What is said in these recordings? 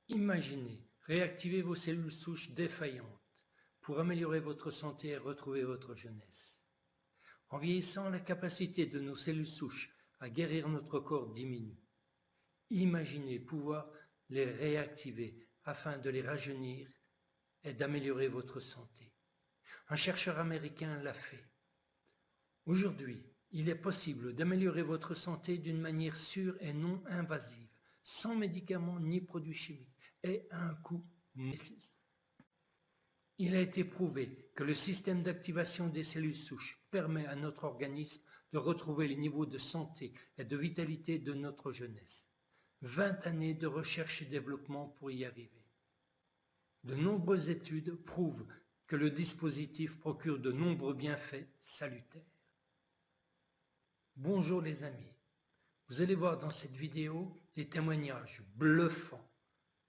Imaginez réactiver vos cellules souches défaillantes pour améliorer votre santé et retrouver votre jeunesse. En vieillissant, la capacité de nos cellules souches à guérir notre corps diminue. Imaginez pouvoir les réactiver afin de les rajeunir et d'améliorer votre santé. Un chercheur américain l'a fait. Aujourd'hui, il est possible d'améliorer votre santé d'une manière sûre et non invasive, sans médicaments ni produits chimiques, et à un coût modeste. Il a été prouvé que le système d'activation des cellules souches permet à notre organisme de retrouver les niveaux de santé et de vitalité de notre jeunesse. 20 années de recherche et développement pour y arriver. De nombreuses études prouvent que le dispositif procure de nombreux bienfaits salutaires. Bonjour les amis, vous allez voir dans cette vidéo des témoignages bluffants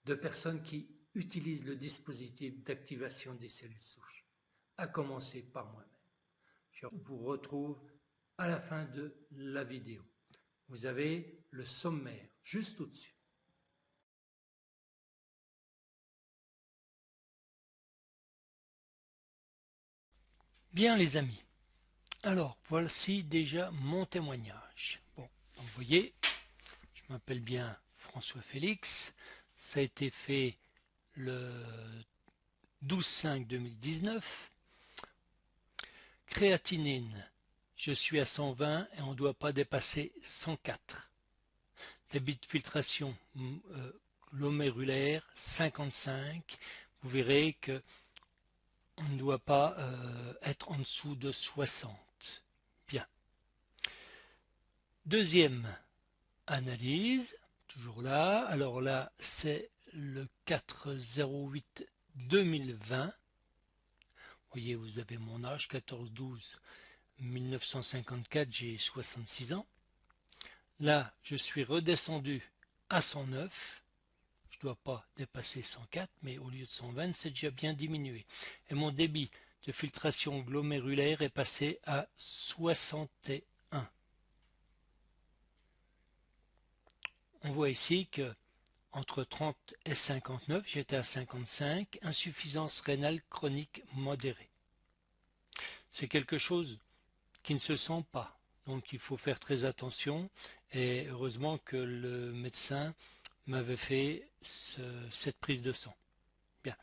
de personnes qui utilisent le dispositif d'activation des cellules souches, à commencer par moi-même. Je vous retrouve à la fin de la vidéo. Vous avez le sommaire juste au-dessus. Bien les amis, alors voici déjà mon témoignage. Bon, donc, vous voyez, je m'appelle bien François Félix, ça a été fait le 12/5/2019. Créatinine, je suis à 120 et on ne doit pas dépasser 104. Débit de filtration glomérulaire 55. Vous verrez que on ne doit pas être en dessous de 60. Bien. Deuxième analyse, toujours là. Alors là, c'est le 4/08/2020. Vous voyez, vous avez mon âge, 14/12/1954, j'ai 66 ans. Là, je suis redescendu à 109. Je ne dois pas dépasser 104, mais au lieu de 120, c'est déjà bien diminué. Et mon débit de filtration glomérulaire est passé à 61. On voit ici que entre 30 et 59, j'étais à 55, insuffisance rénale chronique modérée. C'est quelque chose qui ne se sent pas, donc il faut faire très attention, et heureusement que le médecin m'avait fait cette prise de sang. Bien,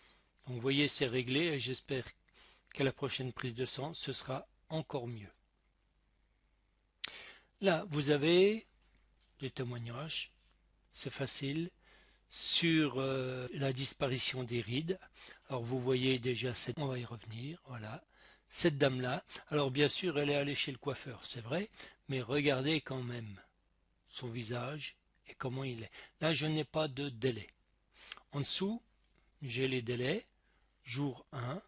donc vous voyez, c'est réglé, et j'espère qu'à la prochaine prise de sang, ce sera encore mieux. Là, vous avez des témoignages, c'est facile, sur la disparition des rides. Alors vous voyez déjà, on va y revenir, voilà, cette dame-là. Alors bien sûr, elle est allée chez le coiffeur, c'est vrai, mais regardez quand même son visage et comment il est. Là, je n'ai pas de délai. En dessous, j'ai les délais, jour 1,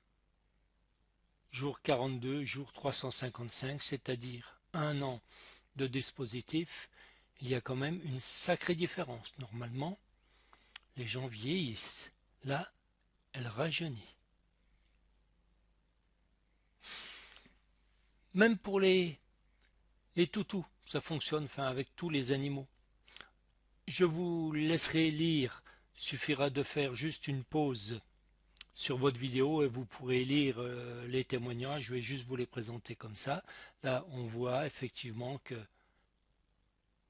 jour 42, jour 355, c'est-à-dire 1 an de dispositif. Il y a quand même une sacrée différence. Normalement, les gens vieillissent. Là, elle rajeunit. Même pour les toutous, ça fonctionne, enfin avec tous les animaux. Je vous laisserai lire, suffira de faire juste une pause sur votre vidéo et vous pourrez lire les témoignages. Je vais juste vous les présenter comme ça. Là, on voit effectivement que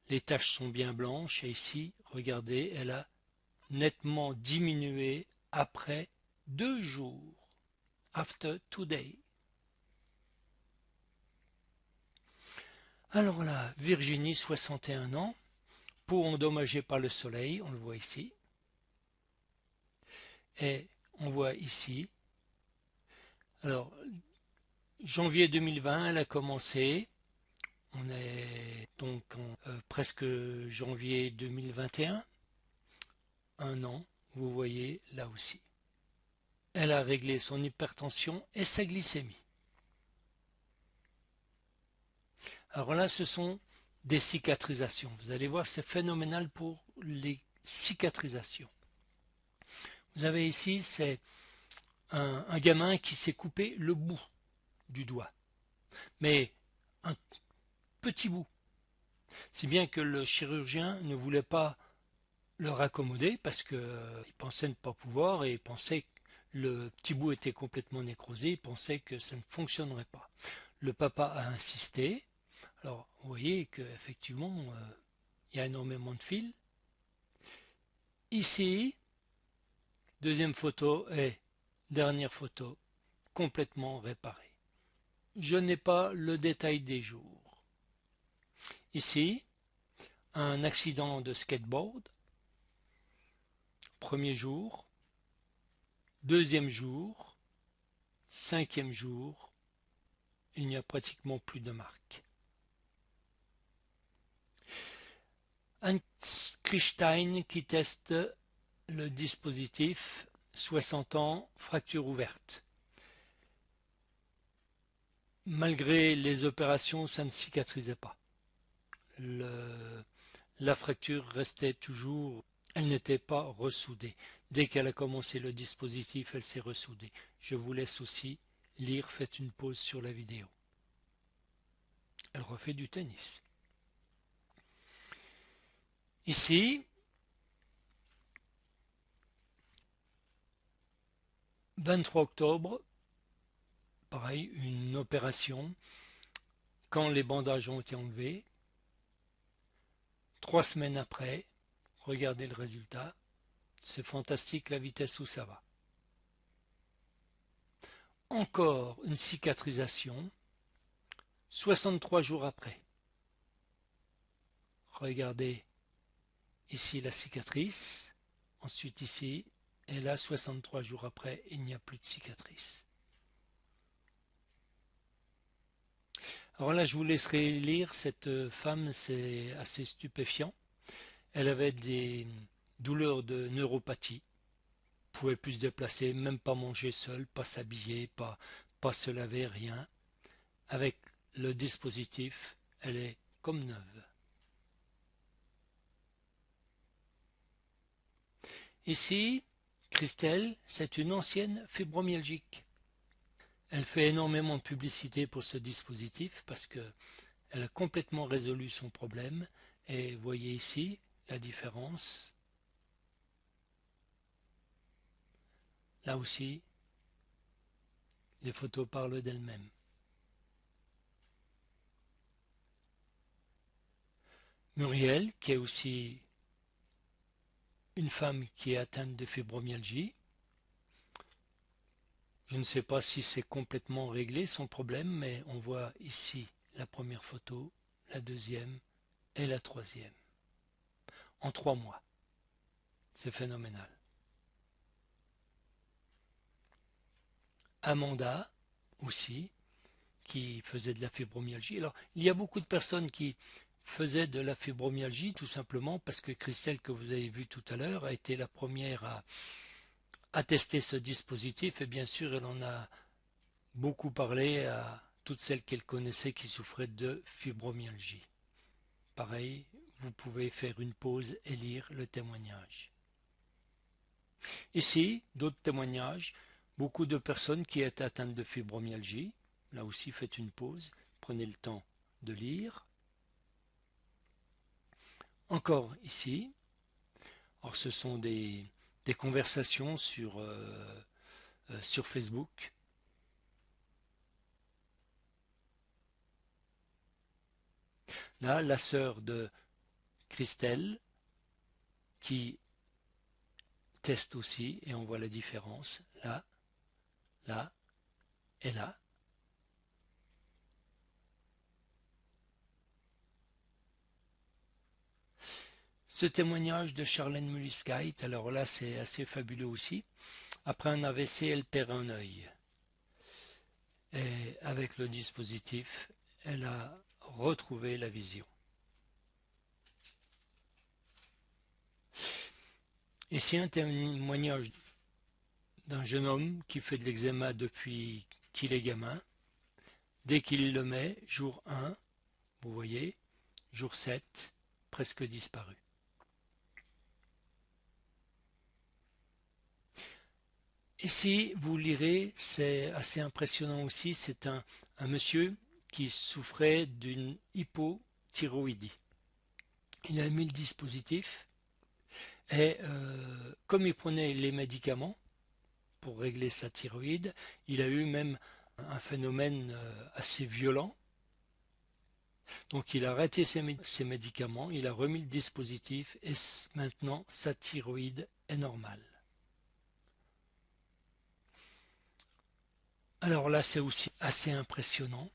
les taches sont bien blanches et ici, regardez, elle a nettement diminué après 2 jours. After 2 days. Alors là, Virginie, 61 ans, peau endommagée par le soleil, on le voit ici. Et on voit ici. Alors, janvier 2020, elle a commencé. On est donc en presque janvier 2021. 1 an, vous voyez là aussi. Elle a réglé son hypertension et sa glycémie. Alors là, ce sont des cicatrisations. Vous allez voir, c'est phénoménal pour les cicatrisations. Vous avez ici, c'est un gamin qui s'est coupé le bout du doigt. Mais un petit bout. Si bien que le chirurgien ne voulait pas le raccommoder parce qu'il pensait ne pas pouvoir et il pensait que le petit bout était complètement nécrosé, il pensait que ça ne fonctionnerait pas. Le papa a insisté. Alors, vous voyez qu'effectivement, il y a énormément de fils. Ici, deuxième photo et dernière photo, complètement réparée. Je n'ai pas le détail des jours. Ici, un accident de skateboard. Premier jour, deuxième jour, cinquième jour, il n'y a pratiquement plus de marques. Hans Kristein qui teste le dispositif 60 ans, fracture ouverte. Malgré les opérations, ça ne cicatrisait pas. La fracture restait toujours, elle n'était pas ressoudée. Dès qu'elle a commencé le dispositif, elle s'est ressoudée. Je vous laisse aussi lire, faites une pause sur la vidéo. Elle refait du tennis. Ici, 23 octobre, pareil, une opération. Quand les bandages ont été enlevés, 3 semaines après, regardez le résultat. C'est fantastique la vitesse où ça va. Encore une cicatrisation, 63 jours après. Regardez ici la cicatrice, ensuite ici, et là 63 jours après, il n'y a plus de cicatrice. Alors là, je vous laisserai lire, cette femme, c'est assez stupéfiant. Elle avait des douleurs de neuropathie, pouvait plus se déplacer, même pas manger seule, pas s'habiller, pas se laver, rien. Avec le dispositif, elle est comme neuve. Ici, Christelle, c'est une ancienne fibromyalgique. Elle fait énormément de publicité pour ce dispositif parce qu'elle a complètement résolu son problème. Et vous voyez ici la différence. Là aussi, les photos parlent d'elles-mêmes. Muriel, qui est aussi une femme qui est atteinte de fibromyalgie. Je ne sais pas si c'est complètement réglé son problème, mais on voit ici la première photo, la deuxième et la troisième. En 3 mois. C'est phénoménal. Amanda aussi, qui faisait de la fibromyalgie. Alors, il y a beaucoup de personnes qui faisaient de la fibromyalgie tout simplement parce que Christelle, que vous avez vue tout à l'heure, a été la première à tester ce dispositif et bien sûr, elle en a beaucoup parlé à toutes celles qu'elle connaissait qui souffraient de fibromyalgie. Pareil, vous pouvez faire une pause et lire le témoignage. Ici, d'autres témoignages, beaucoup de personnes qui étaient atteintes de fibromyalgie. Là aussi, faites une pause, prenez le temps de lire. Encore ici, alors ce sont des conversations sur Facebook. Là, la sœur de Christelle qui teste aussi et on voit la différence là, là et là. Ce témoignage de Charlène Mulliskite, alors là c'est assez fabuleux aussi. Après un AVC, elle perd un œil. Et avec le dispositif, elle a retrouvé la vision. Ici un témoignage d'un jeune homme qui fait de l'eczéma depuis qu'il est gamin. Dès qu'il le met, jour 1, vous voyez, jour 7, presque disparu. Ici, vous lirez, c'est assez impressionnant aussi, c'est un monsieur qui souffrait d'une hypothyroïdie. Il a mis le dispositif Et comme il prenait les médicaments pour régler sa thyroïde, il a eu même un phénomène assez violent. Donc il a arrêté ses médicaments, il a remis le dispositif et maintenant sa thyroïde est normale. Alors là c'est aussi assez impressionnant.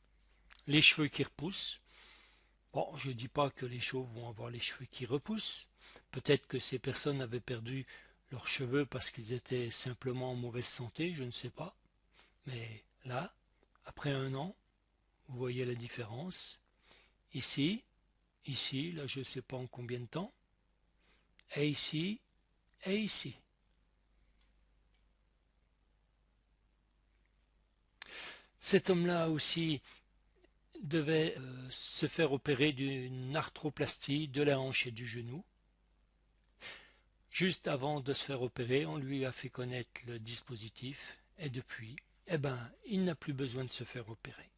Les cheveux qui repoussent. Bon, je ne dis pas que les chauves vont avoir les cheveux qui repoussent. Peut-être que ces personnes avaient perdu leurs cheveux parce qu'ils étaient simplement en mauvaise santé, je ne sais pas. Mais là, après un an, vous voyez la différence. Ici, là je ne sais pas en combien de temps. Et ici, et ici. Cet homme-là aussi devait se faire opérer d'une arthroplastie de la hanche et du genou. Juste avant de se faire opérer, on lui a fait connaître le dispositif et depuis, eh ben, il n'a plus besoin de se faire opérer.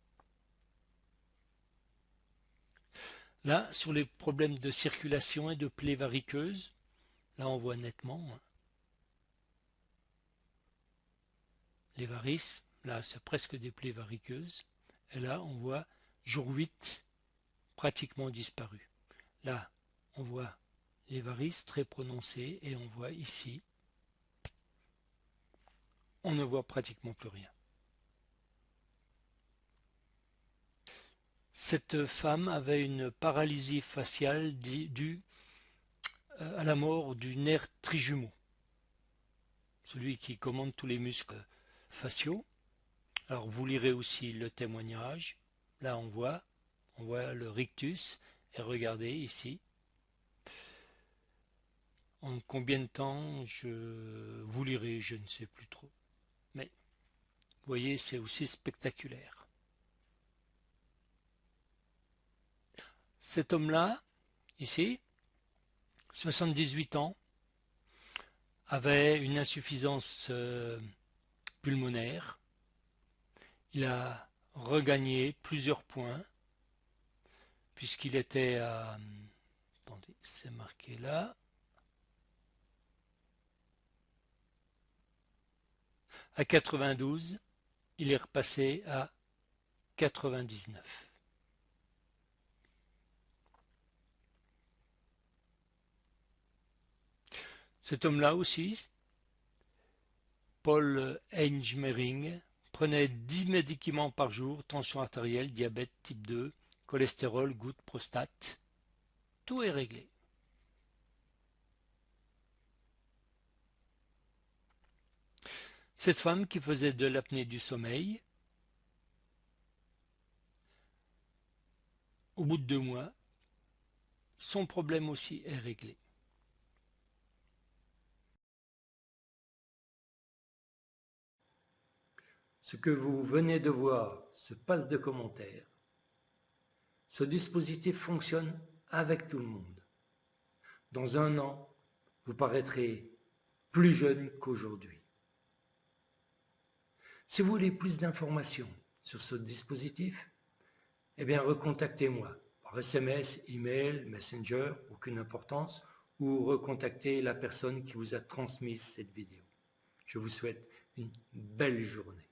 Là, sur les problèmes de circulation et de plaies variqueuses, là on voit nettement les varices, là c'est presque des plaies variqueuses, et là on voit jour 8 pratiquement disparu. Là on voit les varices très prononcées et on voit ici, on ne voit pratiquement plus rien. Cette femme avait une paralysie faciale due à la mort du nerf trijumeau, celui qui commande tous les muscles faciaux. Alors vous lirez aussi le témoignage. Là on voit le rictus et regardez ici. En combien de temps vous lirez, je ne sais plus trop. Mais vous voyez, c'est aussi spectaculaire. Cet homme-là, ici, 78 ans, avait une insuffisance pulmonaire. Il a regagné plusieurs points, puisqu'il était à... Attendez, c'est marqué là. À 92, il est repassé à 99. Cet homme-là aussi, Paul Einschmering, prenait 10 médicaments par jour, tension artérielle, diabète type 2, cholestérol, goutte, prostate. Tout est réglé. Cette femme qui faisait de l'apnée du sommeil, au bout de 2 mois, son problème aussi est réglé. Ce que vous venez de voir se passe de commentaires. Ce dispositif fonctionne avec tout le monde. Dans un an, vous paraîtrez plus jeune qu'aujourd'hui. Si vous voulez plus d'informations sur ce dispositif, eh bien recontactez-moi par SMS, email, Messenger, aucune importance, ou recontactez la personne qui vous a transmis cette vidéo. Je vous souhaite une belle journée.